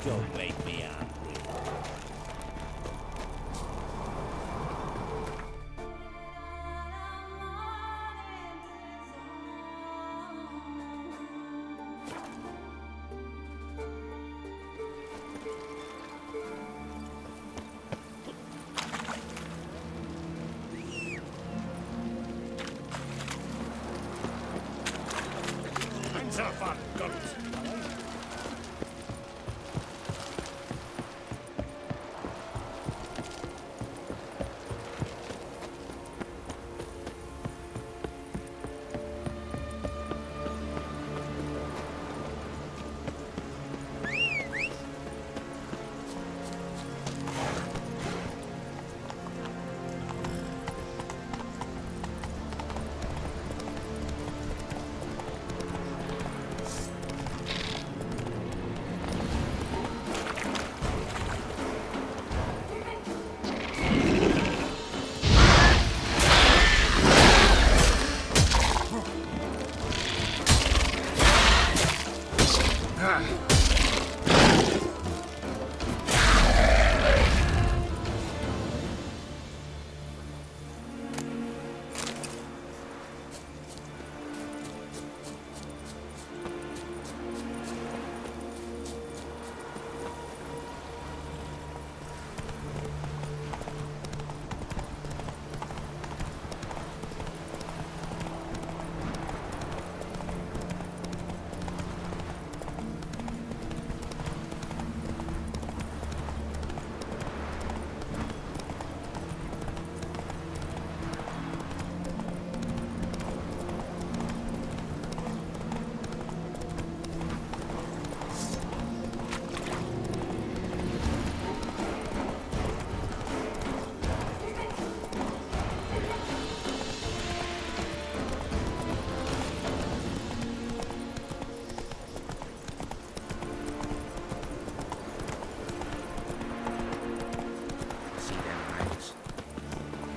Don't make me angry. Hands up on guns.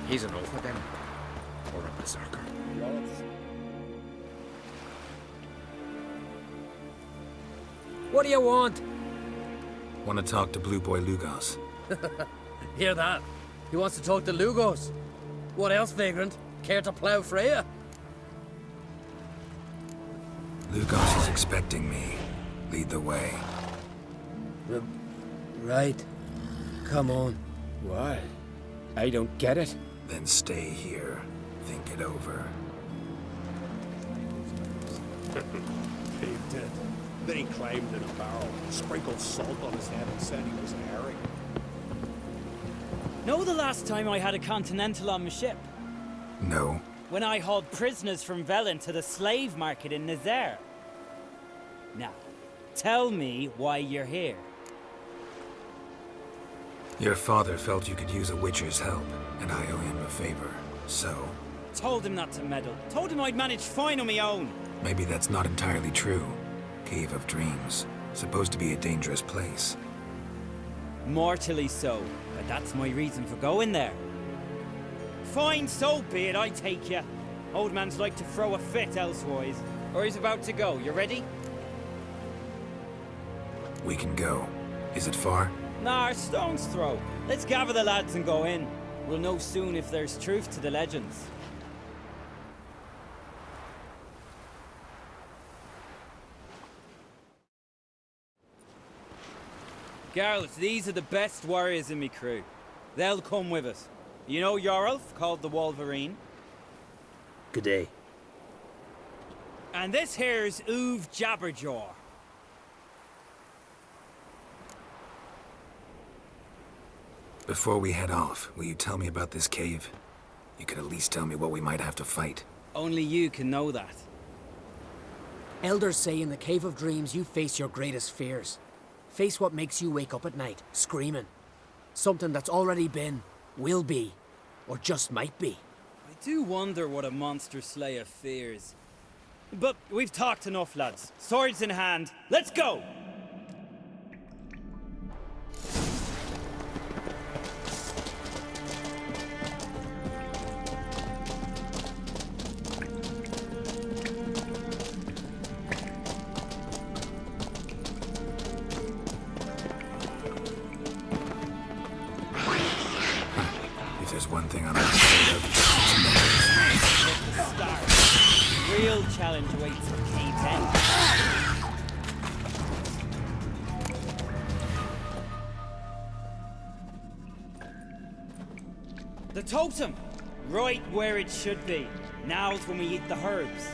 He's an alpha then, or a berserker. What do you want? Want to talk to Blue Boy Lugos. Hear that? He wants to talk to Lugos. What else, vagrant? Care to plough Freya? Lugos is expecting me. Lead the way. Right. Come on. What? I don't get it. Then stay here. Think it over. Paved it. Then he climbed in a barrel, sprinkled salt on his head and said he was a herring. Know the last time I had a Continental on my ship? No. When I hauled prisoners from Velen to the slave market in Nazaire. Now, tell me why you're here. Your father felt you could use a witcher's help, and I owe him a favor. So, Told him not to meddle. Told him I'd manage fine on my own. maybe that's not entirely true. Cave of Dreams. Supposed to be a dangerous place. Mortally so, but that's my reason for going there. Fine, so be it, I take you. Old man's like to throw a fit elsewise. Or he's about to go, you ready? We can go. Is it far? Nah, stone's throw. Let's gather the lads and go in. We'll know soon if there's truth to the legends. Girls, these are the best warriors in me crew. They'll come with us. You know Yorulf, called the Wolverine? Good day. And this here's Uve Jabberjaw. Before we head off, will you tell me about this cave? You could at least tell me what we might have to fight. Only you can know that. Elders say in the Cave of Dreams you face your greatest fears. Face what makes you wake up at night, screaming. Something that's already been, will be, or just might be. I do wonder what a monster slayer fears. But we've talked enough, lads. Swords in hand, let's go! thing I'm not afraid of. The start. Real challenge awaits for K10. The totem! Right where it should be. Now's when we eat the herbs.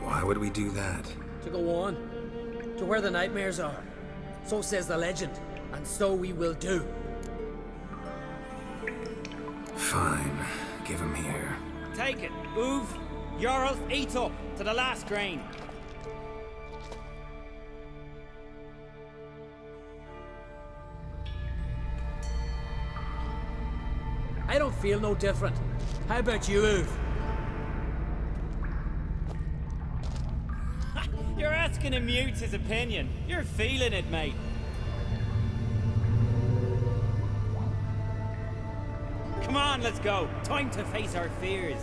Why would we do that? To go on. To where the nightmares are. So says the legend. And so we will do. Fine. Give him here. Take it. Move. Jarl, eat up to the last grain. I don't feel no different. How about you, Uv? You're asking him mute his opinion. You're feeling it, mate. Come on, let's go. Time to face our fears.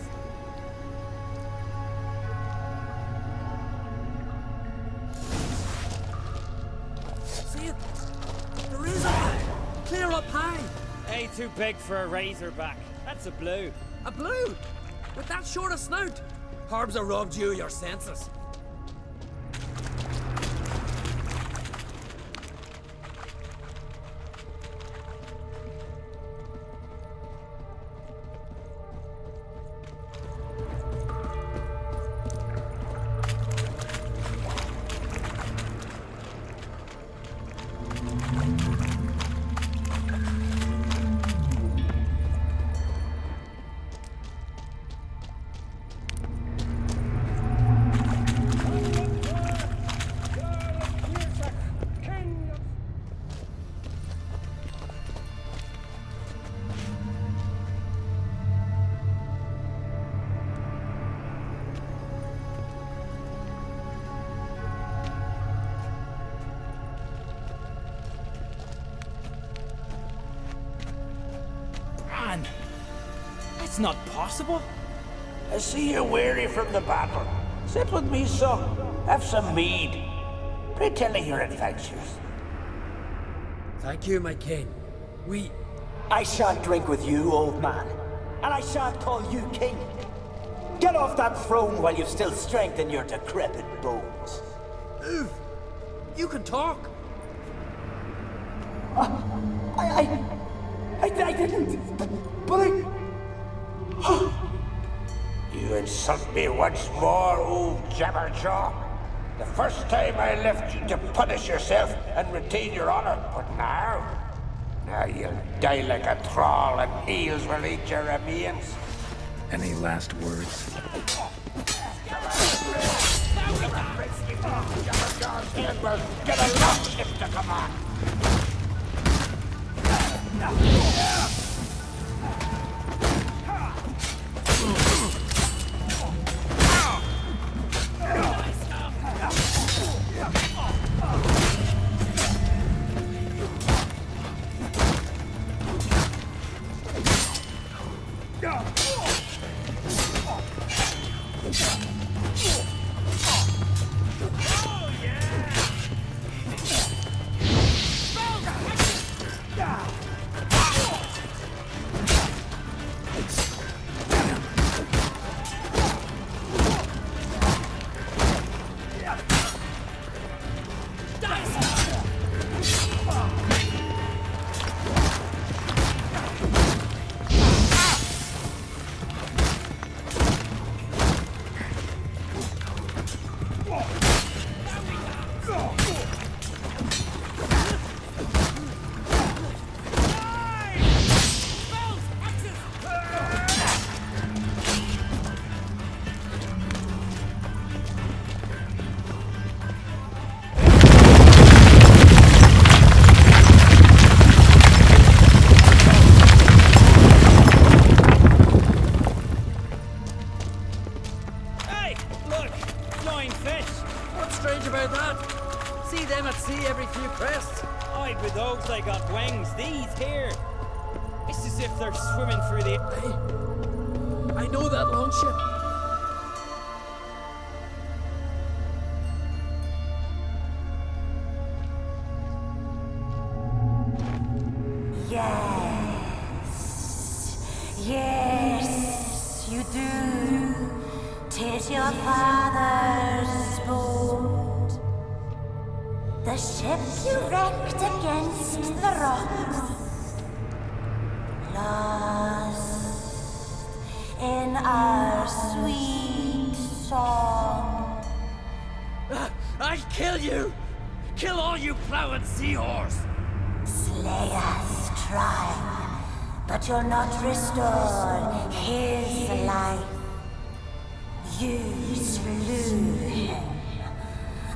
See it? There is a clear up high. Ain't too big for a razorback. That's a blue. A blue? With that short a snout? Herbs have robbed you of your senses. Man, that's not possible. I see you're weary from the battle. Sit with me, son. Have some mead. Pray tell me your adventures. Thank you, my king. I shan't drink with you, old man. And I shan't call you king. Get off that throne while you've still strength in your decrepit bones. Uv, you can talk. I didn't. But I... You insult me once more, old Jabberjaw. The first time I left you to punish yourself and retain your honor, but now you'll die like a thrall and eels will eat your remains. Any last words? Get a lock ship to come on. They got wings. These here. It's as if they're swimming through the... Hey, I know that long ship. Yes. Yes, you do. 'Tis your father's boat. The ship you wrecked against the rocks. Lost in our sweet song. I'll kill you! Kill all you plowing seahorse! Slay us, try, but you'll not restore his life. You slew him,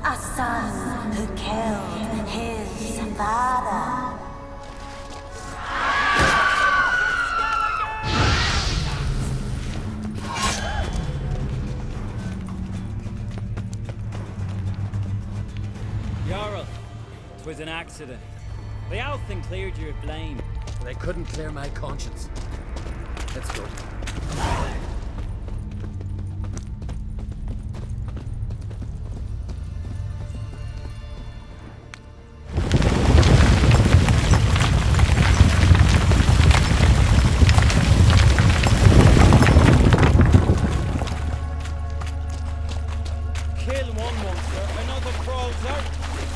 a son who killed his father. Jarl, 'twas an accident. The Althing cleared you of blame. They couldn't clear my conscience. Let's go. Kill one monster, another crawls out.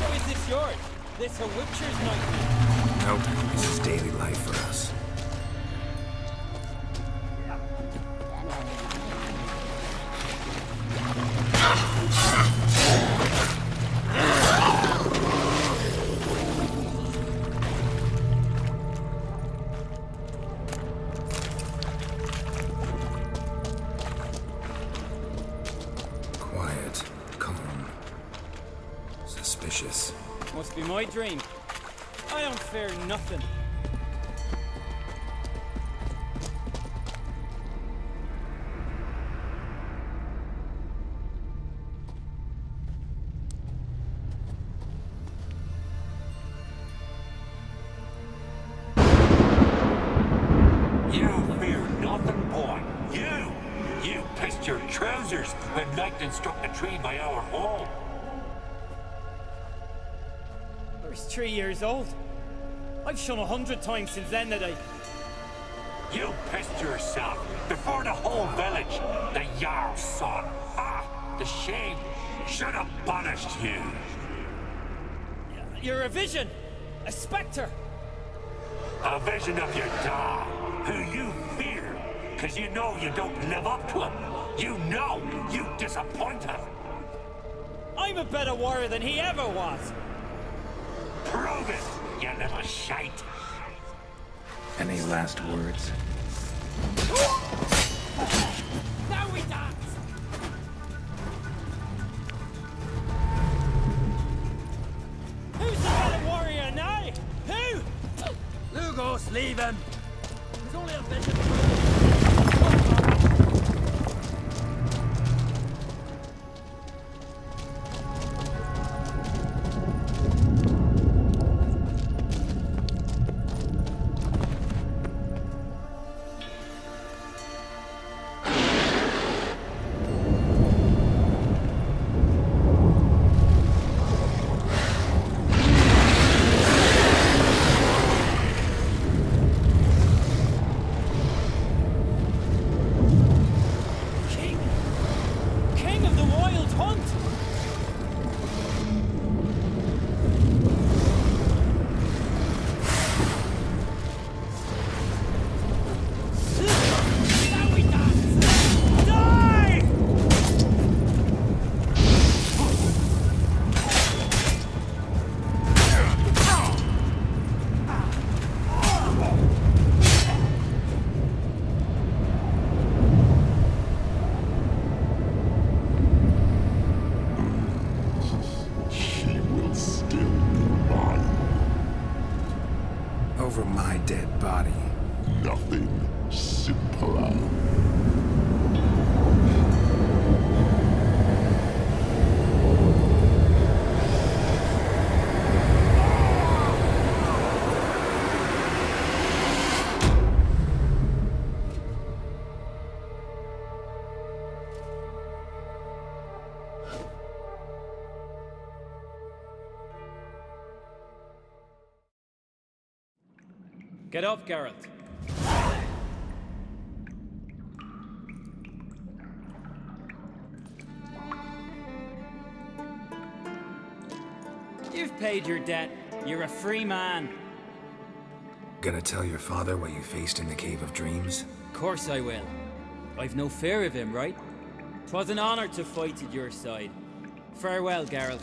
So is this yours? This a Witcher's nightmare? Nope, this is daily life for us. Quiet, calm, suspicious. Must be my dream. I don't fear nothing. You fear nothing, boy. You pissed your trousers when lightning struck a tree by our home. I was 3 years old. I've shone 100 times since then today. You pissed yourself before the whole village. The Jarl's son. Ah, the shame should have punished you. You're a vision! A spectre! A vision of your dad, who you fear, because you know you don't live up to him. You know you disappoint him. I'm a better warrior than he ever was! Prove it, you little shite. Any last words? Now we dance! Who's the better warrior now? Who? Lugos, leave him! He's only a vision. King of the Wild Hunt! Now we dance! Die! She will still be mine. Over my dead body. Nothing simpler. Get up, Geralt. paid your debt. You're a free man. Gonna tell your father what you faced in the Cave of Dreams? Of course I will. I've no fear of him, right? 'Twas an honor to fight at your side. Farewell, Geralt.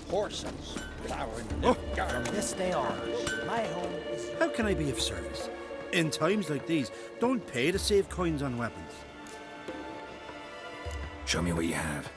Horses plowing the garden. Yes, they are. My home is... How can I be of service? In times like these, don't pay to save coins on weapons. Show me what you have.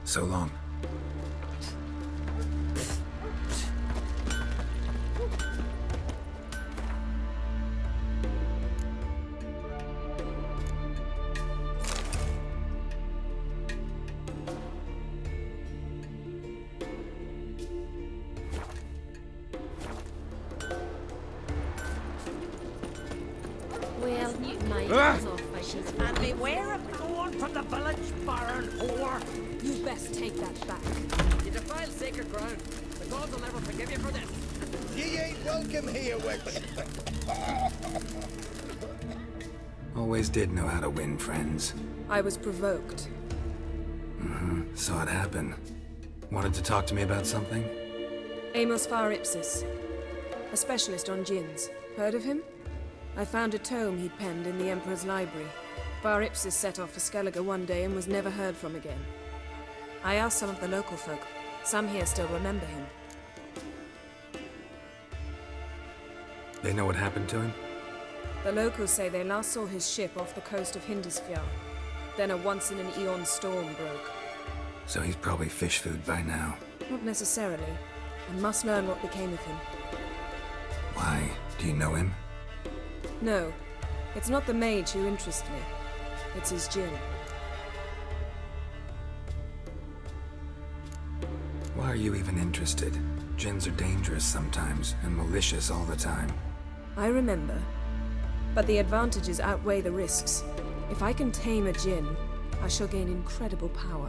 So long. Well, my hands off fishes. And beware of going from the village, baron whore. You best take that back. You defile sacred ground. The gods will never forgive you for this. Ye ain't welcome here, Wickley. Always did know how to win friends. I was provoked. Saw it happen. Wanted to talk to me about something? Amos Far Ipsis, a specialist on djinns. Heard of him? I found a tome he'd penned in the Emperor's library. Far Ipsis set off for Skellige one day and was never heard from again. I asked some of the local folk. Some here still remember him. They know what happened to him? The locals say they last saw his ship off the coast of Hindisfjall. Then a once-in-an-eon storm broke. So he's probably fish food by now. Not necessarily. I must learn what became of him. Why? Do you know him? No. It's not the mage who interests me. It's his djinn. Why are you even interested? Djinns are dangerous sometimes, and malicious all the time. I remember. But the advantages outweigh the risks. If I can tame a djinn, I shall gain incredible power.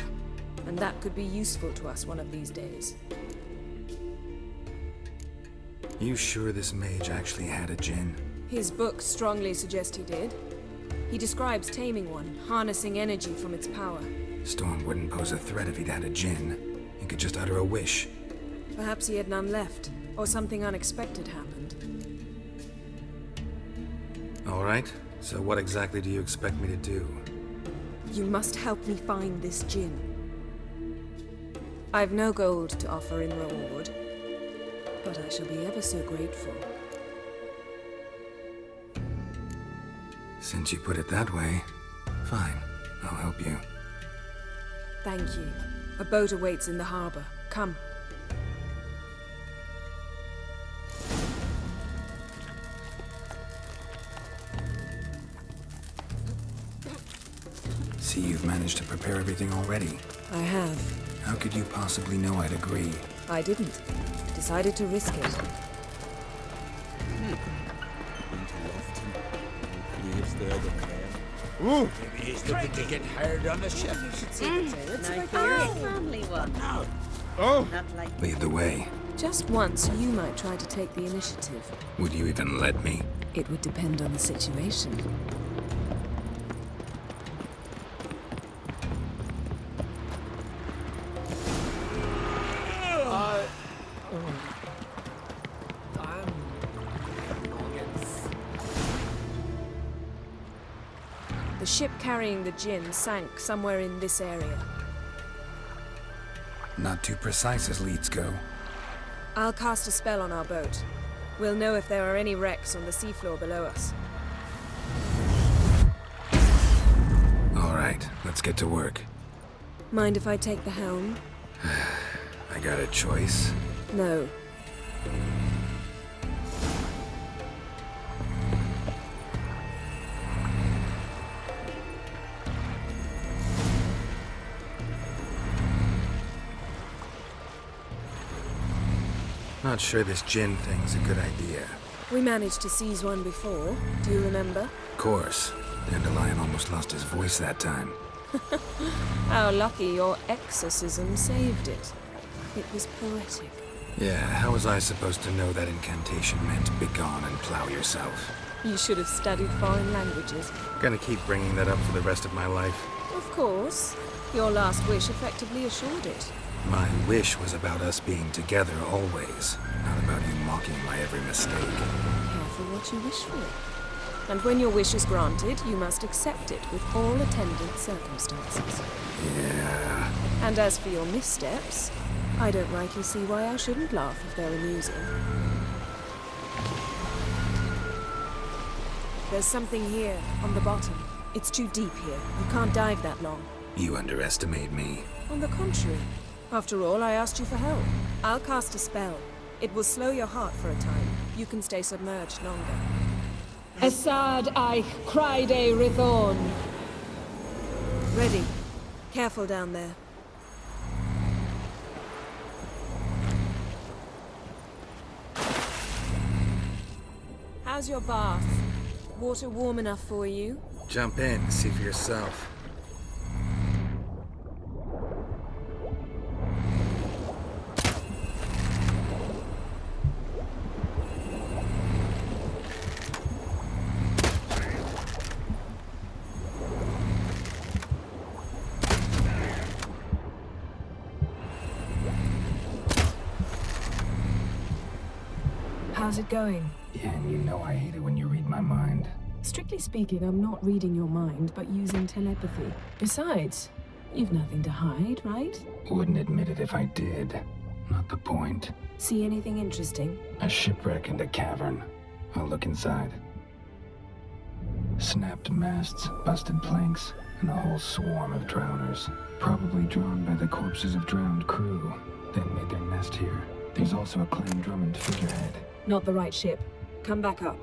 And that could be useful to us one of these days. You sure this mage actually had a djinn? His books strongly suggest he did. He describes taming one, harnessing energy from its power. Storm wouldn't pose a threat if he'd had a djinn. He could just utter a wish. Perhaps he had none left, or something unexpected happened. All right, so what exactly do you expect me to do? You must help me find this djinn. I've no gold to offer in reward, but I shall be ever so grateful. Since you put it that way, fine, I'll help you. Thank you. A boat awaits in the harbor. Come. See, you've managed to prepare everything already. I have. How could you possibly know I'd agree? I didn't. Decided to risk it. Maybe he's looking to get hired on the ship. Family one. Not like Lead the way. Just once, you might try to take the initiative. Would you even let me? It would depend on the situation. The ship carrying the djinn sank somewhere in this area. Not too precise as leads go. I'll cast a spell on our boat. We'll know if there are any wrecks on the seafloor below us. All right, let's get to work. Mind if I take the helm? I got a choice. No. Not sure this djinn thing's a good idea. We managed to seize one before. Do you remember? Of course. Dandelion almost lost his voice that time. How lucky your exorcism saved it. It was poetic. Yeah, how was I supposed to know that incantation meant begone and plow yourself? You should have studied foreign languages. Gonna keep bringing that up for the rest of my life. Of course. Your last wish effectively assured it. My wish was about us being together always, not about you mocking my every mistake. Careful what you wish for. And when your wish is granted, you must accept it with all attendant circumstances. Yeah. And as for your missteps, I don't rightly see why I shouldn't laugh if they're amusing. There's something here, on the bottom. It's too deep here. You can't dive that long. You underestimate me. On the contrary. After all, I asked you for help. I'll cast a spell. It will slow your heart for a time. You can stay submerged longer. Assad Eich Cryde Rithorn. Ready. Careful down there. How's your bath? Water warm enough for you? Jump in, see for yourself. How's it going? Yeah, and you know I hate it when you read my mind. Strictly speaking, I'm not reading your mind, but using telepathy. Besides, you've nothing to hide, right? Wouldn't admit it if I did. Not the point. See anything interesting? A shipwreck and a cavern. I'll look inside. Snapped masts, busted planks, and a whole swarm of drowners. Probably drawn by the corpses of drowned crew. Then made their nest here. There's also a Clan Drummond figurehead. Not the right ship. Come back up.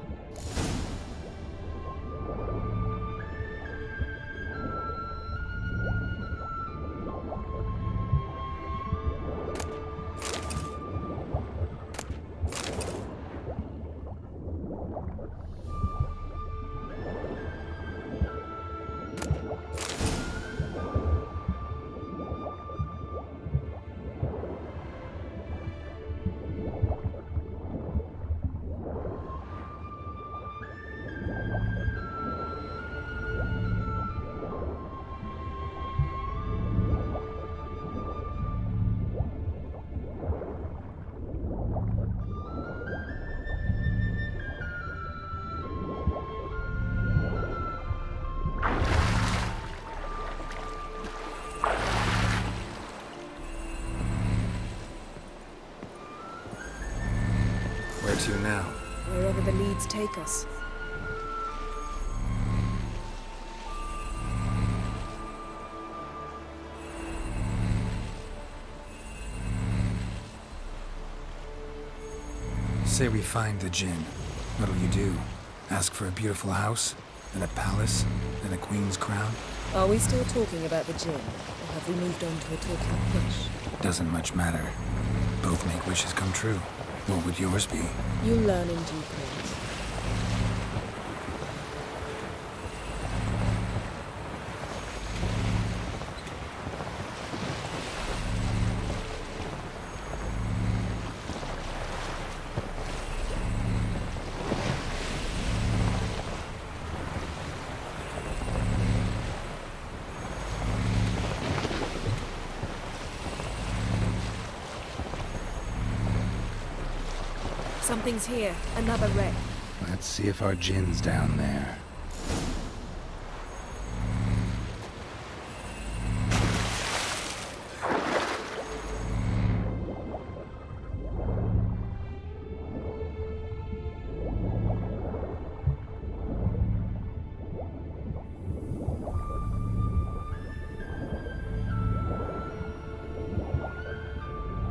Where to now? Wherever the leads take us. Say we find the Jinn. What'll you do? Ask for a beautiful house? And a palace? And a queen's crown? Are we still talking about the Jinn? Or have we moved on to a talking fish? Doesn't much matter. Both make wishes come true. What would yours be? You'll learn in due course. Something's here. Another wreck. Let's see if our Jinn's down there.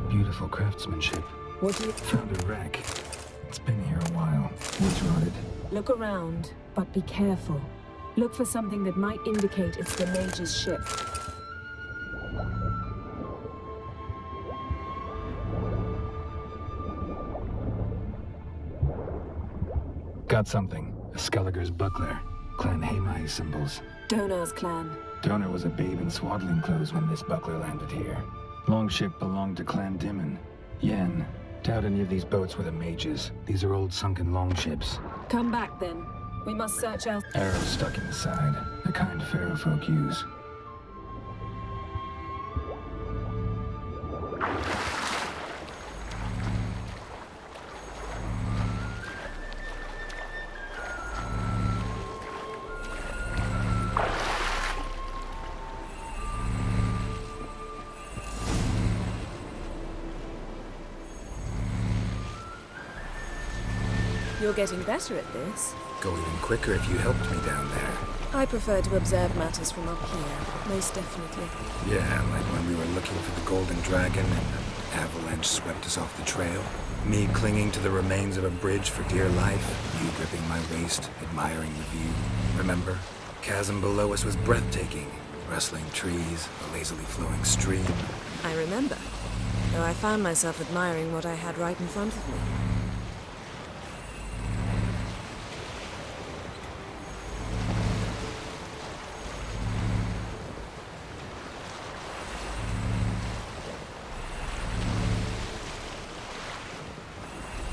Beautiful craftsmanship. What do you... Found a wreck. It's been here a while. Wood's rotted. Look around, but be careful. Look for something that might indicate it's the Mage's ship. Got something. A Skellige's buckler. Clan Haemai symbols. Donar's clan. Donar was a babe in swaddling clothes when this buckler landed here. Longship belonged to Clan Dimon. Yen. Doubt any of these boats were the mages. These are old sunken longships. Come back then. We must search out. Arrows stuck in the side. The kind pharaoh folk use. You're getting better at this. Go even quicker if you helped me down there. I prefer to observe matters from up here, most definitely. Yeah, like when we were looking for the Golden Dragon and an avalanche swept us off the trail. Me clinging to the remains of a bridge for dear life, you gripping my waist, admiring the view. Remember? Chasm below us was breathtaking. Rustling trees, a lazily flowing stream. I remember, though I found myself admiring what I had right in front of me.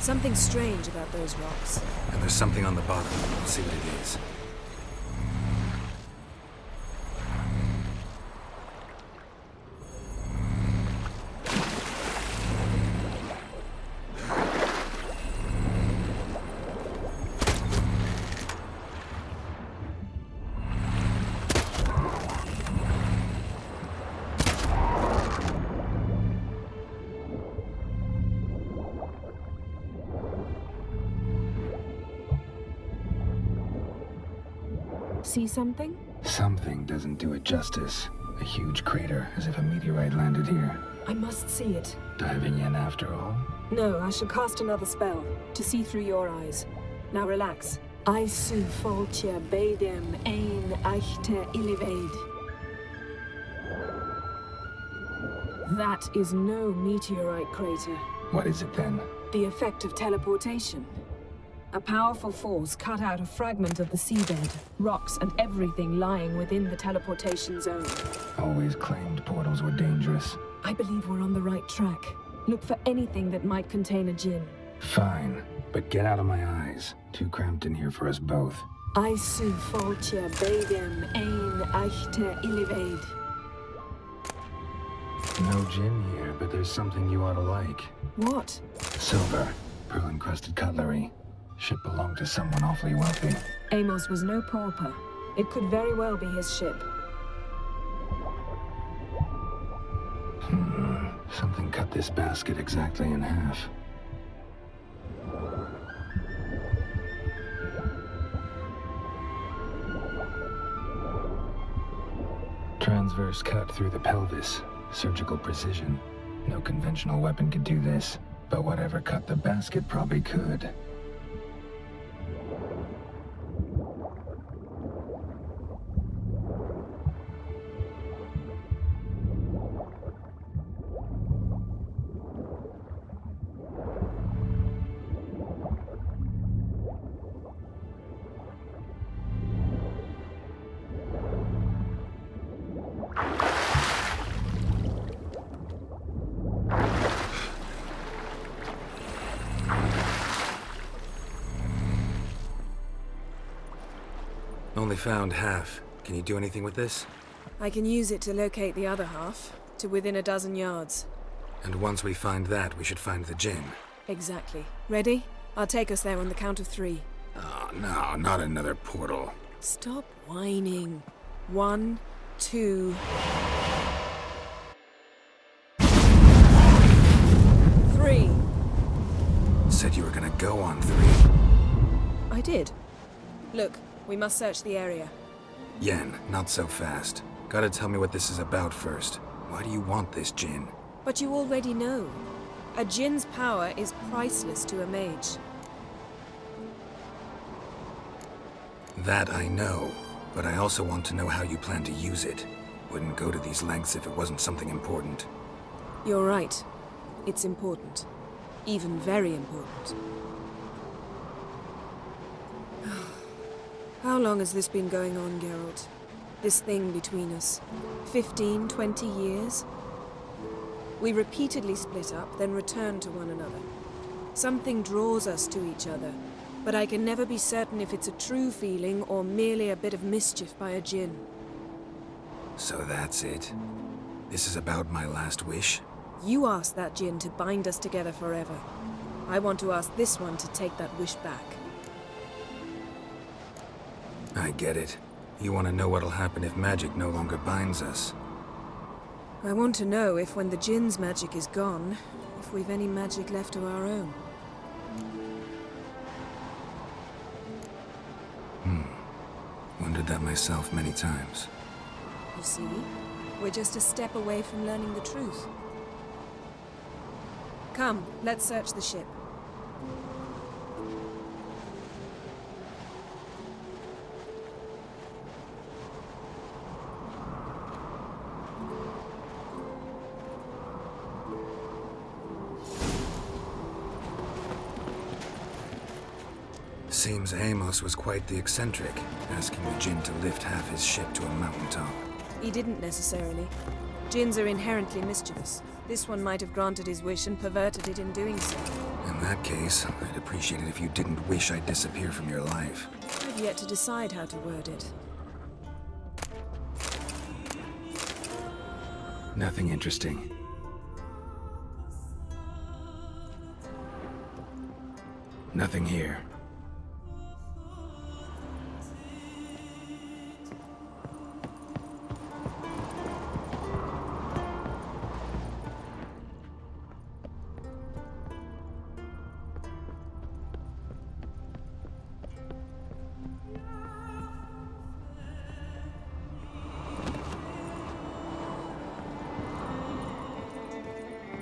Something strange about those rocks. And there's something on the bottom. We'll see what it is. See something? Something doesn't do it justice. A huge crater, as if a meteorite landed here. I must see it. Diving in after all? No, I shall cast another spell, to see through your eyes. Now relax. Aisu foltje beidem ein eichte iliveid. That is no meteorite crater. What is it then? The effect of teleportation. A powerful force cut out a fragment of the seabed, rocks and everything lying within the teleportation zone. Always claimed portals were dangerous. I believe we're on the right track. Look for anything that might contain a djinn. Fine, but get out of my eyes. Too cramped in here for us both. Aisu foltje beidem ein eichte iliveid. No gin here, but there's something you ought to like. What? Silver, pearl-encrusted cutlery. Ship belonged to someone awfully wealthy. Amos was no pauper. It could very well be his ship. Something cut this basket exactly in half. Transverse cut through the pelvis. Surgical precision. No conventional weapon could do this, but whatever cut the basket probably could. Only found half. Can you do anything with this? I can use it to locate the other half, to within a dozen yards. And once we find that, we should find the djinn. Exactly. Ready? I'll take us there on the count of 3. Oh, no, not another portal. Stop whining. 1, 2... 3. Said you were gonna go on 3. I did. Look, we must search the area. Yen, not so fast. Gotta tell me what this is about first. Why do you want this djinn? But you already know. A djinn's power is priceless to a mage. That I know, but I also want to know how you plan to use it. Wouldn't go to these lengths if it wasn't something important. You're right. It's important. Even very important. How long has this been going on, Geralt? This thing between us? 15, 20 years? We repeatedly split up, then return to one another. Something draws us to each other, but I can never be certain if it's a true feeling or merely a bit of mischief by a djinn. So that's it? This is about my last wish? You asked that djinn to bind us together forever. I want to ask this one to take that wish back. I get it. You want to know what'll happen if magic no longer binds us. I want to know if when the djinn's magic is gone, if we've any magic left of our own. Wonder wondered that myself many times. You see? We're just a step away from learning the truth. Come, let's search the ship. Seems Amos was quite the eccentric, asking the Jinn to lift half his ship to a mountaintop. He didn't necessarily. Jinns are inherently mischievous. This one might have granted his wish and perverted it in doing so. In that case, I'd appreciate it if you didn't wish I'd disappear from your life. I've yet to decide how to word it. Nothing interesting. Nothing here.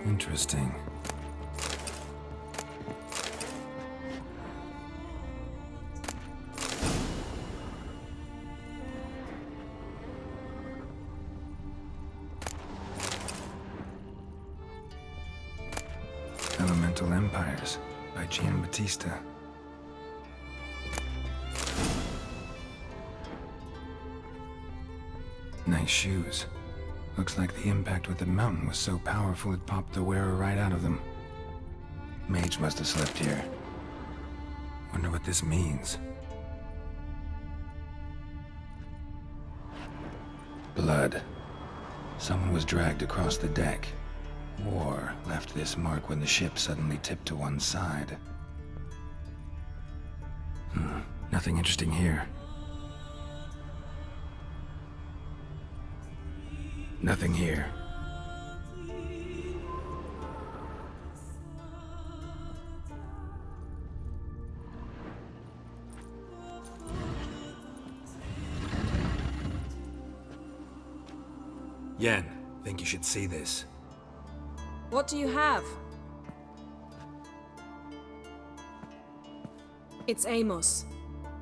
Interesting. Elemental Empires by Giambattista. Nice shoes. Looks like the impact with the mountain was so powerful it popped the wearer right out of them. Mage must have slept here. Wonder what this means. Blood. Someone was dragged across the deck. War left this mark when the ship suddenly tipped to one side. Nothing interesting here. Nothing here. Yen, think you should see this. What do you have? It's Amos.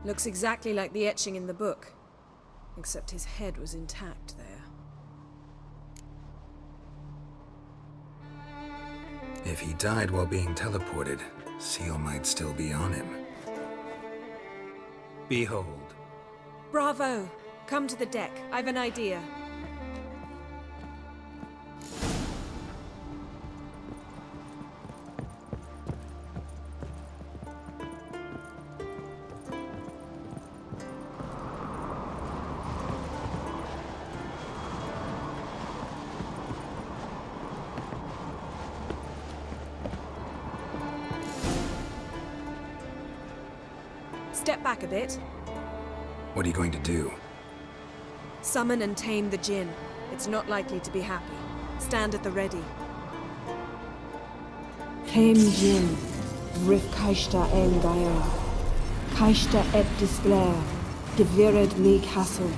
Looks exactly like the etching in the book. Except his head was intact there. If he died while being teleported, Seal might still be on him. Behold. Bravo! Come to the deck. I've an idea. Step back a bit. What are you going to do? Summon and tame the Jinn. It's not likely to be happy. Stand at the ready. Tame Jinn, Rif Kaishta en Gaia, Kaishta et Displair, Devired me Castle.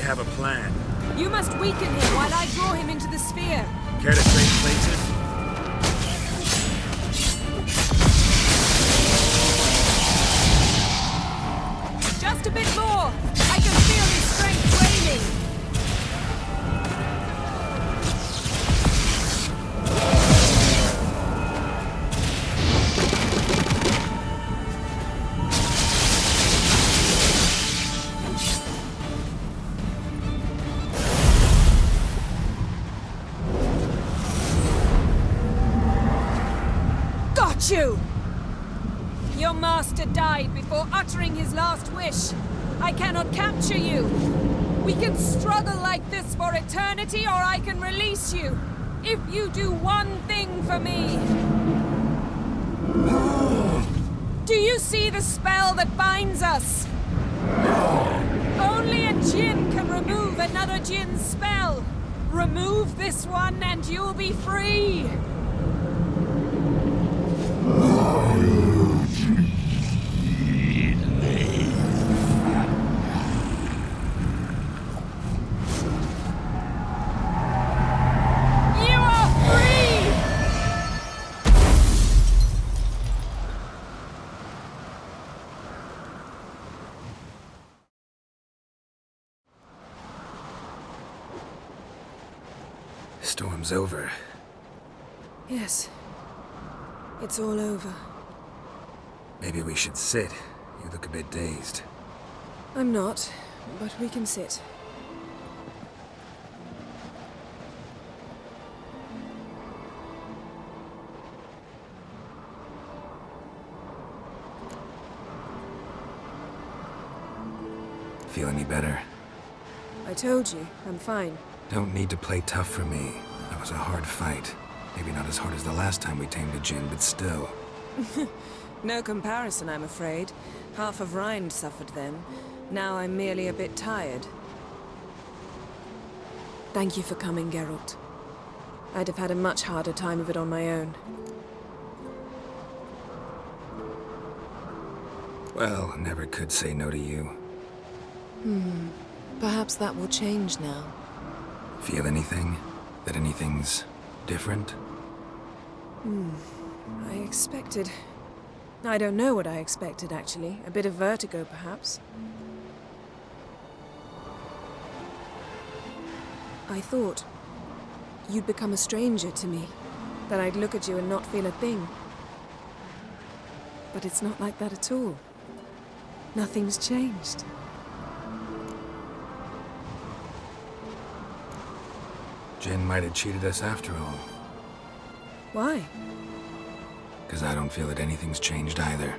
Have a plan. You must weaken him while I draw him into the sphere. Care to trade places? Just a bit more. I can feel his strength waning. You! Your master died before uttering his last wish. I cannot capture you. We can struggle like this for eternity, or I can release you. If you do one thing for me. Do you see the spell that binds us? Only a djinn can remove another djinn's spell. Remove this one and you'll be free. You are free! Storm's over. Yes. It's all over. Maybe we should sit. You look a bit dazed. I'm not, but we can sit. Feel any better? I told you, I'm fine. Don't need to play tough for me. That was a hard fight. Maybe not as hard as the last time we tamed a djinn, but still. No comparison, I'm afraid. Half of Rind suffered then. Now I'm merely a bit tired. Thank you for coming, Geralt. I'd have had a much harder time of it on my own. Well, never could say no to you. Perhaps that will change now. Feel anything? That anything's different? I expected... I don't know what I expected, actually. A bit of vertigo, perhaps. I thought you'd become a stranger to me. That I'd look at you and not feel a thing. But it's not like that at all. Nothing's changed. Jinn might have cheated us after all. Why? Because I don't feel that anything's changed either.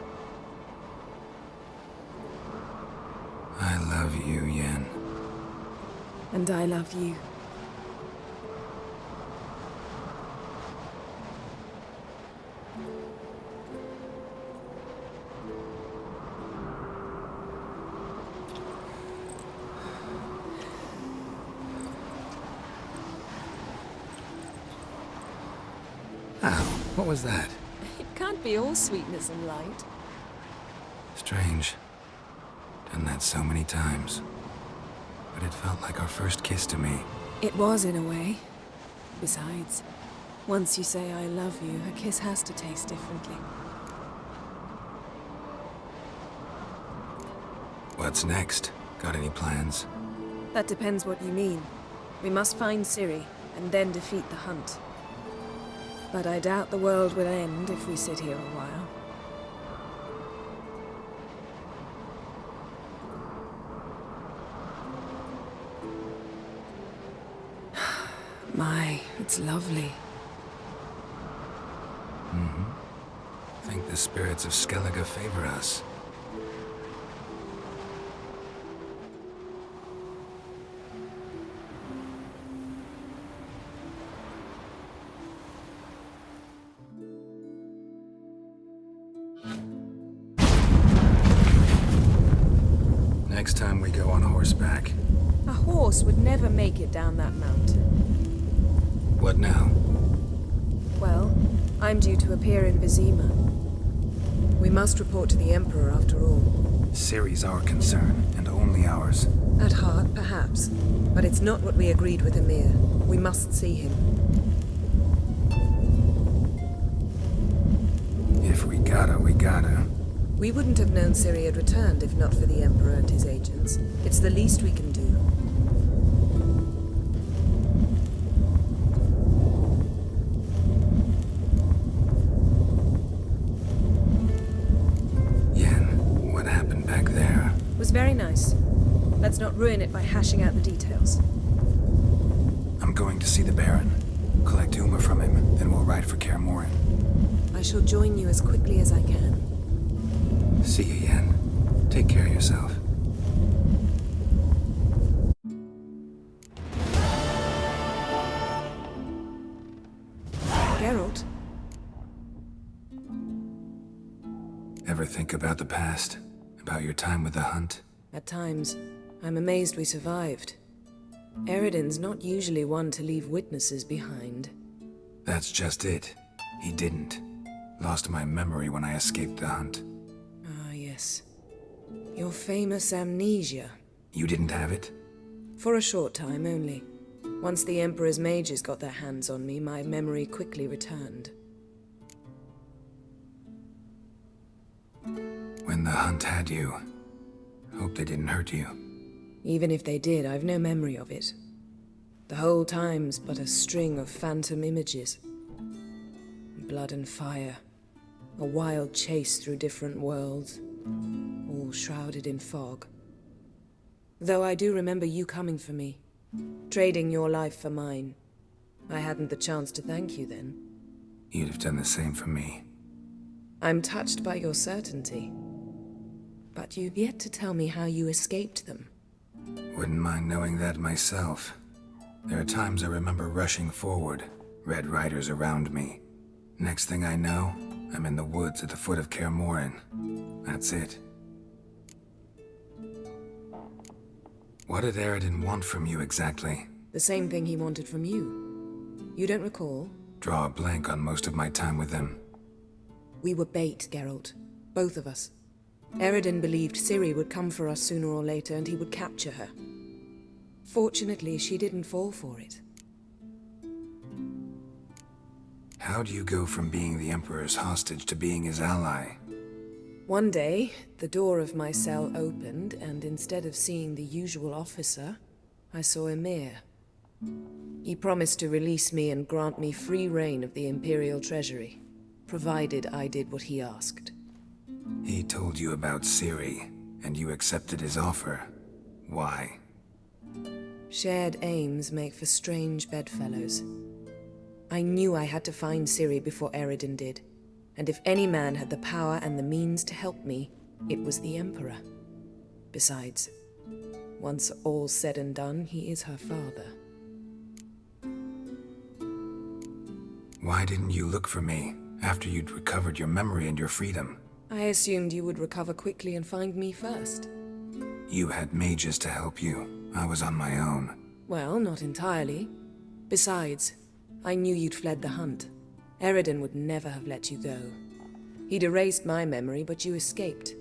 I love you, Yen. And I love you. Ow, what was that? It can't be all sweetness and light. Strange. Done that so many times. But it felt like our first kiss to me. It was, in a way. Besides, once you say I love you, a kiss has to taste differently. What's next? Got any plans? That depends what you mean. We must find Ciri, and then defeat the hunt. But I doubt the world will end if we sit here a while. My, it's lovely. Think the spirits of Skellige favor us. Next time we go on horseback. A horse would never make it down that mountain. What now? Well, I'm due to appear in Vizima. We must report to the Emperor after all. Ciri's our concern, and only ours. At heart, perhaps. But it's not what we agreed with Emir. We must see him. If we gotta, we gotta. We wouldn't have known Ciri had returned if not for the Emperor and his agents. It's the least we can do. Yen, what happened back there? It was very nice. Let's not ruin it by hashing out the details. I'm going to see the Baron. Collect Uma from him, then we'll ride for Kaer Morhen. I shall join you as quickly as I can. See you, Yen. Take care of yourself. Geralt? about the past? About your time with the hunt? At times, I'm amazed we survived. Eridan's not usually one to leave witnesses behind. That's just it. He didn't. Lost my memory when I escaped the hunt. Ah, yes. Your famous amnesia. You didn't have it? For a short time only. Once the Emperor's mages got their hands on me, my memory quickly returned. When the hunt had you, hope they didn't hurt you. Even if they did, I've no memory of it. The whole time's but a string of phantom images. Blood and fire. A wild chase through different worlds. All shrouded in fog. Though I do remember you coming for me. Trading your life for mine. I hadn't the chance to thank you then. You'd have done the same for me. I'm touched by your certainty. But you've yet to tell me how you escaped them. Wouldn't mind knowing that myself. There are times I remember rushing forward, Red Riders around me. Next thing I know, I'm in the woods at the foot of Kaer Morhen. That's it. What did Eridan want from you exactly? The same thing he wanted from you. You don't recall? Draw a blank on most of my time with him. We were bait, Geralt. Both of us. Eridan believed Ciri would come for us sooner or later and he would capture her. Fortunately, she didn't fall for it. How do you go from being the Emperor's hostage to being his ally? One day, the door of my cell opened, and instead of seeing the usual officer, I saw Emir. He promised to release me and grant me free reign of the Imperial Treasury, provided I did what he asked. He told you about Ciri, and you accepted his offer. Why? Shared aims make for strange bedfellows. I knew I had to find Ciri before Eridan did, and if any man had the power and the means to help me, it was the Emperor. Besides, once all's said and done, he is her father. Why didn't you look for me after you'd recovered your memory and your freedom? I assumed you would recover quickly and find me first. You had mages to help you. I was on my own. Well, not entirely. Besides, I knew you'd fled the hunt. Eridan would never have let you go. He'd erased my memory, but you escaped.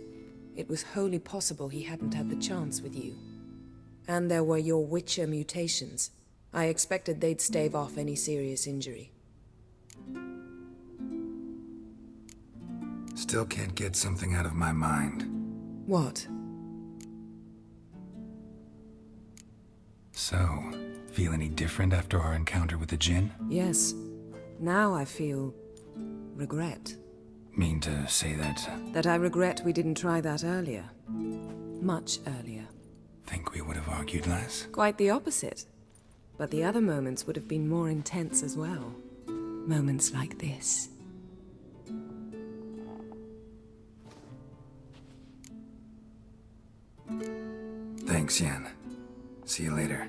It was wholly possible he hadn't had the chance with you. And there were your Witcher mutations. I expected they'd stave off any serious injury. Still can't get something out of my mind. What? So, feel any different after our encounter with the Djinn? Yes. Now I feel regret. Mean to say that? That I regret we didn't try that earlier. Much earlier. Think we would have argued less? Quite the opposite. But the other moments would have been more intense as well. Moments like this. Thanks, Yen. See you later.